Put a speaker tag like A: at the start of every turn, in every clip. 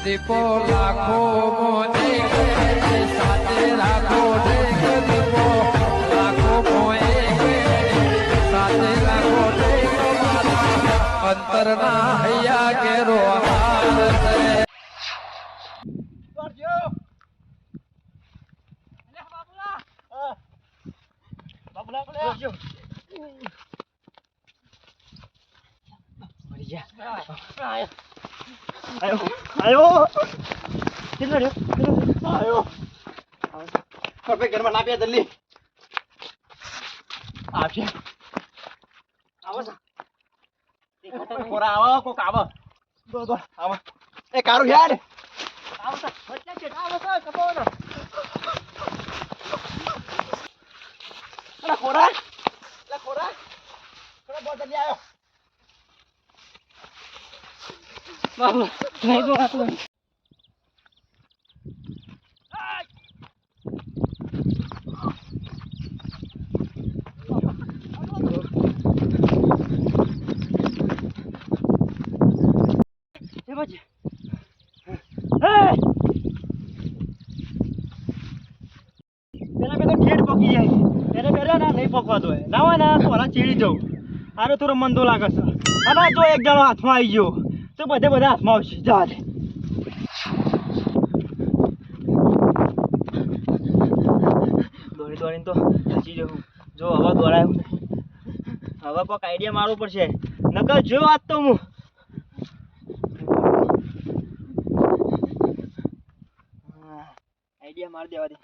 A: દીપો લાખો મોને સાથે રાખો દીપો લાખો મોએ સાથે રાખો અંતરના હૈયા કેરો
B: આયો કેટલો રહ્યો આયો પરફેક્ટ ઘરમાં નાપ્યા જલ્દી આપ્યા આવો સા કોરા આવો કોક આવો દો આવો એ કારું યાર આવો સા વચ્ચે છે આવો સા કપોનો અલા કોરા થોડા બહુ જલ્દી આયો બાબુ નહીં તો આતો હારો થોડો મંદો લાગે છે અને જો એક જણો હાથમાં આવી ગયો તો બધા હાથમાં આવશે જા દે દોડીને તો થાકી જવું જો હવે દોડાયું હવે કોઈક આઈડિયા મારવો પડશે નકર જો આજ તો હું આઈડિયા મારી દેવા દે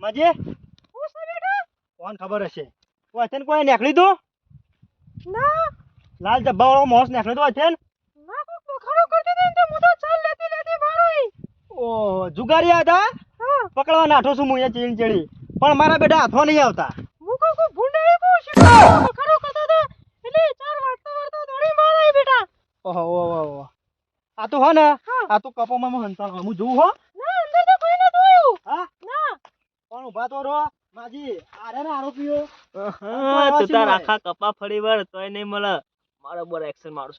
B: માજે હું છે બેટા કોણ ખબર હશે ઓ અચન કોઈ નીકળી તો ના લાલ જબ્બા વાળો મોસ નીકળી તો અચન ના કો બખારો કરતી દે તો હું તો ચાલ લેતી મારોય ઓ જુગારી હતા હા પકડવા નાઠો છું હું અહીંયા ચીણ ચડી પણ મારા બેટા હાથમાં નહીં આવતા હું કો ભૂંડાઈ કો બખારો કરતા હતા એટલે ચાર વાળતા દોડી મારાય બેટા ઓહો આ તો હો ને આ તો કપોમાં હંતા હું જોઉં હો ના અંદર તો કોઈ ન જોયું હા ના પણ ઉભા તો રો માજી આરે ને આરોપીઓ
C: તું તાર આખા કપા ફરી વળ તોય નહીં મળે મારો બર એક્શન મારું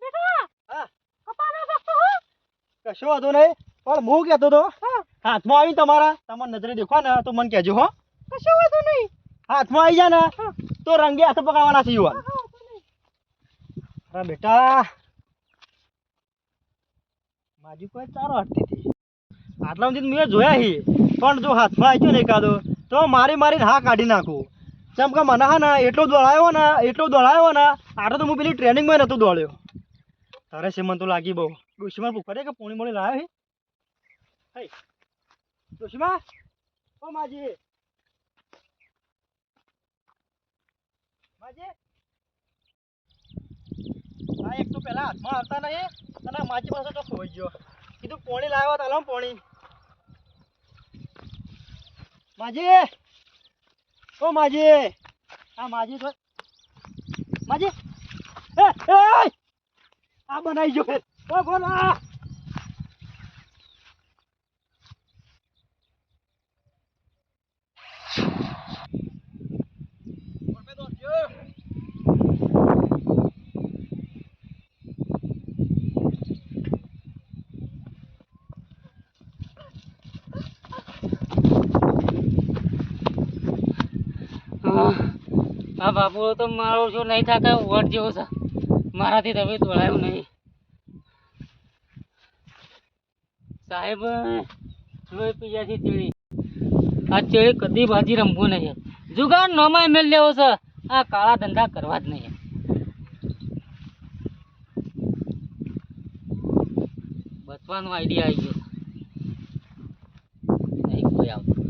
B: બેટા હા કપા ના શકતો હો કશો વાંધો નહીં પણ હું કહેતો તો હાથમાં આવી તમારા તમને નજરે દેખો ને તો મને કહેજો હો કશો વાંધો નહીં હાથમાં આવી જા ને તો રંગે હાથ પકડવાના છે યુવાન અરે બેટા માજી કોઈ ચારો હટતી હતી આટલા સુધી મેં જોયા હી પણ જો હાથમાં આવી ગયો ને એકાદો તો મારીને હા કાઢી નાખું જેમ કે મને હા ને એટલો દોડાયો ને આટલો તો હું પેલી ટ્રેનિંગમાં નહોતો દોડ્યો તારે છે મને તો લાગી બહુ ડોશીમાં પૂછે કે પોણી મોણી લાવ્યો હે ડોશીમાં ઓ માજી હા એક તો પેલા હાથમાં આવતા નહીં અને માજી પાસે તો ખોઈ ગયો કીધું પોણી લાવ્યો તો હાલો પોણી માજી ઓ માજી આ માજી તો માજી એ આ બનાવી જો ફેર ઓ બોલા
C: આ બાપુ તો મારો શું નહીં થાય વટ જેવો છે મારાથી તમે દોડાયું નહીં સાહેબ લોહી પીજાથી ચીડી આ ચેડી કદી બાજી રમવું નહીં જુગાર નોમાં મેલ લેવો છે આ કાળા ધંધા કરવા જ નહીં બચવાનો આઈડિયા આવી ગયો નહીં કોઈ આવતું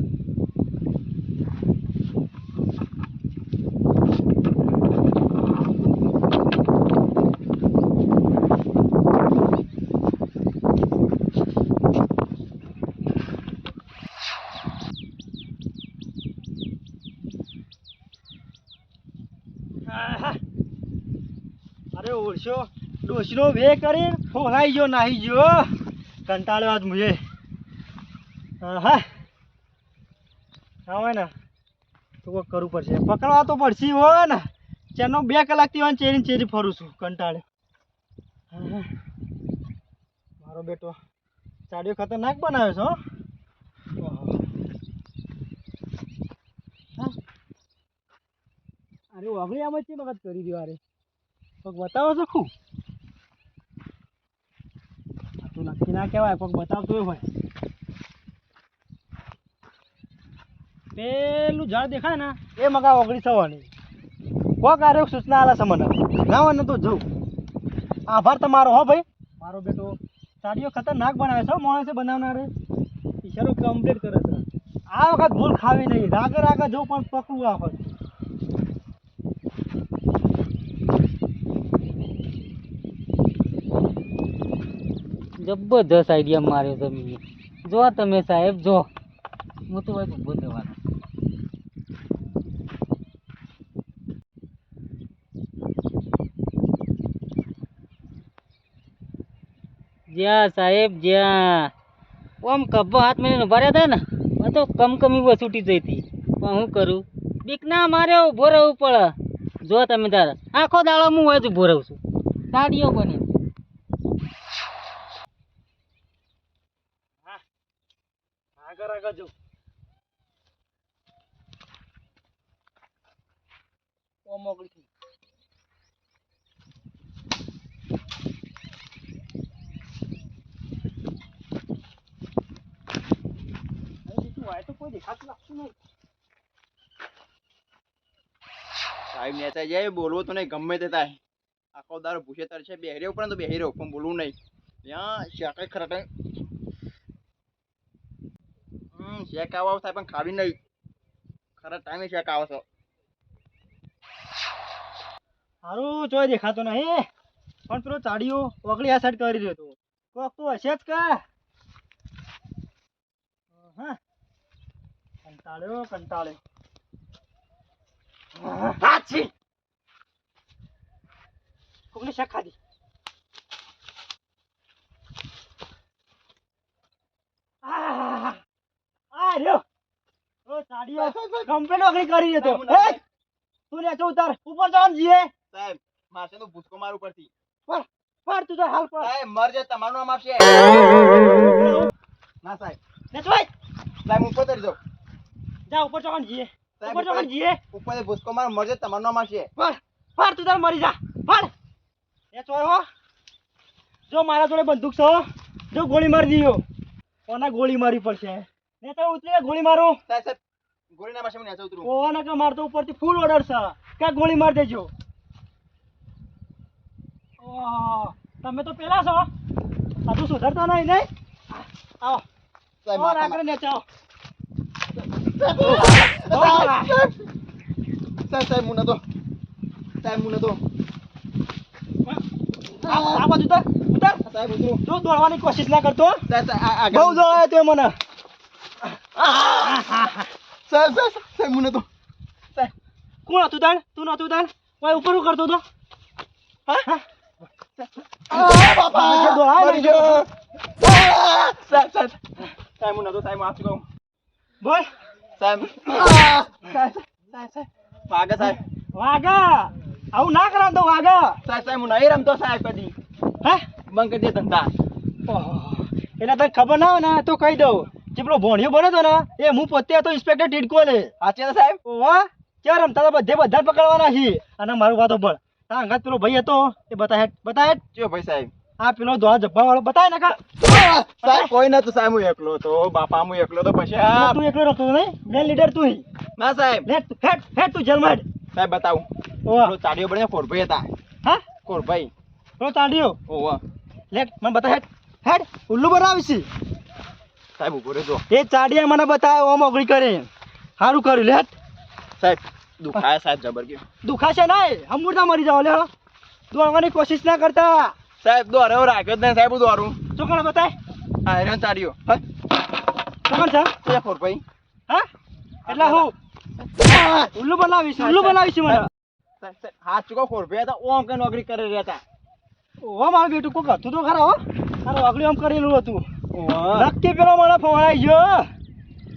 B: આહા. અરે ઓળશો ડોશીનો વે કરી ફોહાઈ ગયો નાહી ગયો કંટાળ્યો આજ મુએ હા હોય ને તો કોક કરવું પડશે પકડવા તો પડશે હો ને ચેનો 2 કલાકથી વાન ચેરી ચેરી ફરું છું કંટાળે આહા. મારો બેટો ચાડીઓ ખતરનાક બનાવ્યો છે હો ઓહો. હા. અરે વાગડી આમ જ છે વખત કરી રહ્યો અરે કોઈક બતાવો છો ખું આ તો નક્કી ના કહેવાય કોઈક બતાવતો હોય પેલું ઝાડ દેખાય ને એ મગા ઓગળી થવાની કોક આરે સૂચના આલા છે મને ના હોય ને તો જવું આભાર તમારો હો ભાઈ મારો બેટો સાડીઓ ખતરનાક બનાવે છે માણસે બનાવનારે ઈશારો કમ્પ્લીટ કરે છે આ વખત ભૂલ ખાવી નહીં રાગે રાગે જવું પણ પકવું આ વખત
C: જબરદસ્ત આઈડિયા માર્યો તમે જો તમે સાહેબ જો હું તો ભાઈ ઊભો થવાનો જ્યાં સાહેબ જ્યાં આમ કબ્બો હાથ મેળીને ઉભા રહ્યા હતા ને આ તો કમકમી વસૂટી જઈ હતી પણ હું કરું બીક ના માર્યો ઊભો રહેવું પડે જો તમે તારે આખો દાડો હું હોય જ ઊભો રહું છું સાડીઓ બની
B: આગળ આગળ જવું ઓમ ઓગળી થઈ તો કોઈ દેખાતું લાગતું નહીં
D: સાહેબ નેતા જાય બોલવું તો નહીં ગમે તે થાય આખો દારો ભૂસે તર છે બેહી રહ્યો પણ તો બેહી રહ્યો પણ બોલવું નહીં ત્યાં શેકાય ખરા શેક આવો થાય પણ ખાવી નહીં ખરા ટાઈમે શેક આવો છો
B: સારું ચોય દેખાતો નહીં પણ પેલો ચાડીઓ ઓગળી આ સાઈડ કરી રહ્યો હતો કોક તો હશે જ કા હા કંટાળ્યો કંટાળ્યો હાછી કોકની શેક ખાધી આ રહ્યો ઓ ચાડીઓ કમ્પ્લેટ ઓગળી કરી રહ્યો હતો એ તું લે ઉતાર ઉપર જવાનું જીએ
D: સાહેબ મારશે તો ભૂસકો માર ઉપરથી
B: પર તું તો હાલ પર
D: સાહેબ મર જાય તમારું નામ આપશે ના સાહેબ
B: લે ચોય
D: સાહેબ ઉપર તરી જાઓ
B: જા ઉપર જવાનું જીએ
D: સાહેબ,
B: ઉપર જવાનું જીએ
D: ઉપર ભૂસકો માર મર જાય તમારું નામ આપશે
B: પર તું તાર મરી જા પર એ ચોય હો જો મારા જોડે બંદૂક છે જો ગોળી મારી દીયો કોના ગોળી મારી પડશે ને તો ઉતરી ગોળી મારો
D: સાહેબ સાહેબ ગોળી ના મારશે હું નેચે ઉતરું
B: કોના કે મારતો ઉપરથી ફૂલ ઓર્ડર છે કે ગોળી માર દેજો ઓહ તમે તો પેલા છો આ તું સુધરતા નહીં નહીં આવો
D: સાહેબ
B: ઓર આગળ ને ચાઓ
D: સાહેબ મુને તો સાહેબ મુને તો
B: આ બાજુ ઉતર ઉતર
D: સાહેબ ઉતરું
B: જો દોડવાની કોશિશ ના કરતો
D: સાહેબ સાહેબ
B: બહુ દોડાયો તે મને
D: સાહેબ સાહેબ મુને તો
B: સાહેબ કોણ હતું તાણ તું નતું તાણ કોઈ ઉપર શું કરતો તો હા
D: બાપા
B: જે દોડાય ને
D: મરી ગયો સાહેબ સાહેબ સાહેબ મુને તો સાહેબ માફ કરો
B: બોલ
D: સાહેબ સાહેબ સાહેબ વાગે સાહેબ
B: વાગા આવું ના કરાવ તો વાગા
D: સાહેબ સાહેબ હું નહીં રમતો સાહેબ કદી
B: હે
D: બંધ કરી દે ધંધા
B: એટલે તને ખબર ના હોય ને તો કહી દઉં જે પેલો ભોણિયો બન્યો હતો ને એ હું પોતે હતો ઇન્સ્પેક્ટર ટીડકો લે
D: સાચે ને સાહેબ
B: વાહ ક્યાં રમતા હતા બધા પકડવાના છે અને મારું વાતો પણ તારા અંગાત પેલો ભાઈ હતો એ બતાય
D: ચો ભાઈ સાહેબ
B: આ પેલો ધોળા જબ્બા વાળો બતાય ને કા
D: સાહેબ કોઈ નતું સાહેબ હું એકલો તો બાપા હું એકલો તો પછી આ
B: તું એકલો રખતો નહીં મેન લીડર તું
D: ના સાહેબ
B: હેડ તું જેલમાં હેડ
D: સાહેબ બતાવું
B: ઓવા
D: પેલો ચાડીઓ બને કોરભાઈ હતા
B: હા
D: કોરભાઈ
B: પેલો તાંડિયો
D: ઓવા
B: લેટ મને બતા હેડ ઉલ્લુ બનાવી છે
D: સાહેબ ઉભો રહેજો
B: એ ચાડિયા મને બતાવે ઓમ ઓગળી કરે સારું કર્યું લેટ
D: સાહેબ દુખાય સાહેબ જબર ગયો
B: દુખાશે નહીં અમૃતા મરી જાવ લે દોડવાની કોશિશ ના કરતા
D: સાહેબ દોરે રાખ્યો જ નહીં સાહેબ દોરું
B: ચોકણ બતાય
D: હા રે ચાડીઓ
B: ચોકણ છે
D: તો કોરભાઈ
B: હા એટલે હું ઉલ્લુ બનાવીશ મને
D: હાથ ચૂકો ખોરભે હતા ઓમ કે નોકરી કરી રહ્યા હતા.
B: ઓ મારું બેટું કોક હતું તો ખરા હો તારું વાગડું એમ કરેલું હતું નક્કી પેલો મને ફોવાઈ ગયો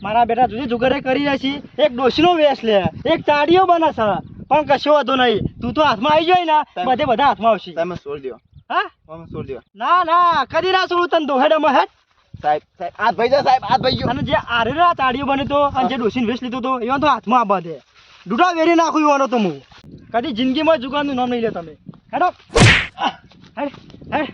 B: મારા બેટા તું જુગારે કરી રહ્યા છી એક ડોશીનો વેશ લે એક ચાડીઓ બને છે પણ કશો વાંધો નહીં તું તો હાથમાં આવી જાય ને બધે બધા હાથમાં આવશે
D: તમે છોડી દો,
B: હા
D: તમે છોડી દો.
B: ના ના કદી ના છોડું તને દોહેડામાં હેઠ
D: સાહેબ સાહેબ હાથ ભાઈ જા, સાહેબ હાથ ભાઈ ગયો.
B: અને જે આરેલા ચાડીઓ બને તો અને જે ડોશીને વેશ લીધો તો એવા તો હાથમાં આ બધે ડૂડા વેરી નાખું એવાનો તો હું કદી જિંદગીમાં જુગારનું નામ નહીં લે તમે હેડો હેડ હેડ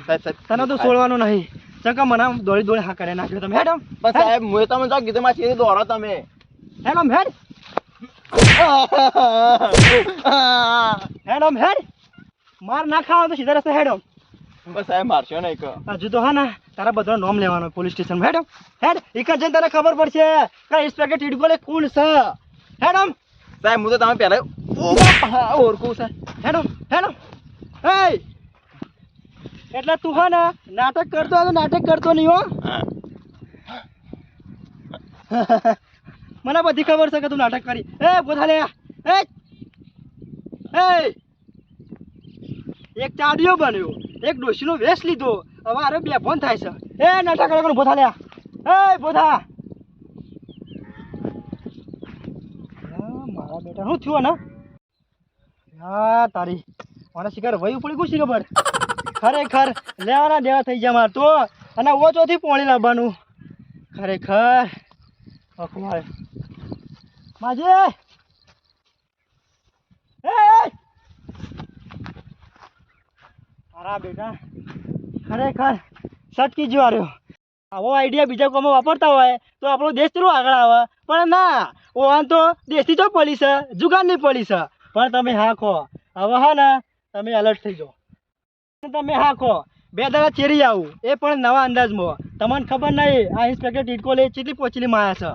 D: સાહેબ સાહેબ
B: તને તો છોડવાનું નહીં ચકા મને આમ દોડી દોડી હા કરે નાખ્યો તમે હેડમ
D: પણ સાહેબ મુએ તમે જો કીધું માં સીધી દોરો તમે.
B: હેડમ હેડ હેડમ હેડ માર ના ખાવા તો સીધા રસ્તે હેડમ
D: પણ સાહેબ મારશો નહીં કે.
B: હજુ તો હા ને તારા બધા નોમ લેવાનો પોલીસ સ્ટેશન હેડમ હેડ એક જઈને તને ખબર પડશે કે ઇન્સ્પેક્ટર ટીડકોલે કોણ છે હેડમ
D: સાહેબ હું તો તમે પહેલા ઓળખું સાહેબ.
B: હેડમ હેડમ એ એટલે તું હા ને નાટક કરતો હોય તો નાટક કરતો નહીં હો મને બધી ખબર છે કે તું નાટક કરી એ બોધા લે એ એક ચાડીઓ બન્યો એક ડોશીનો વેશ લીધો હવે અરે બે ફોન થાય છે એ નાટક કરે બોધા લે એ બોધા મારા બેટા શું થયું ને હા તારી મને શિકાર વહી ઉપડી ગુછી ખબર ખરેખર લેવાના દેવા થઈ ગયા માર તો અને ઓછોથી પોણી લાવવાનું ખરેખર અખવાય માજે મારા બેટા ખરેખર સટકી જ રહ્યો આવો આઈડિયા બીજા કોમાં વાપરતા હોય તો આપણો દેશ કેટલો આગળ આવે પણ ના ઓવાન તો દેશથી તો પડી છે જુગારની પડી છે પણ તમે હા ખો હવે હા ને તમે એલર્ટ થઈ જાઓ તમે હા ખો બે દાડા ચેરી આવું એ પણ નવા અંદાજમાં તમને ખબર નહીં આ ઇન્સ્પેક્ટર ટીટકોલે કેટલી પોચલી માયા છે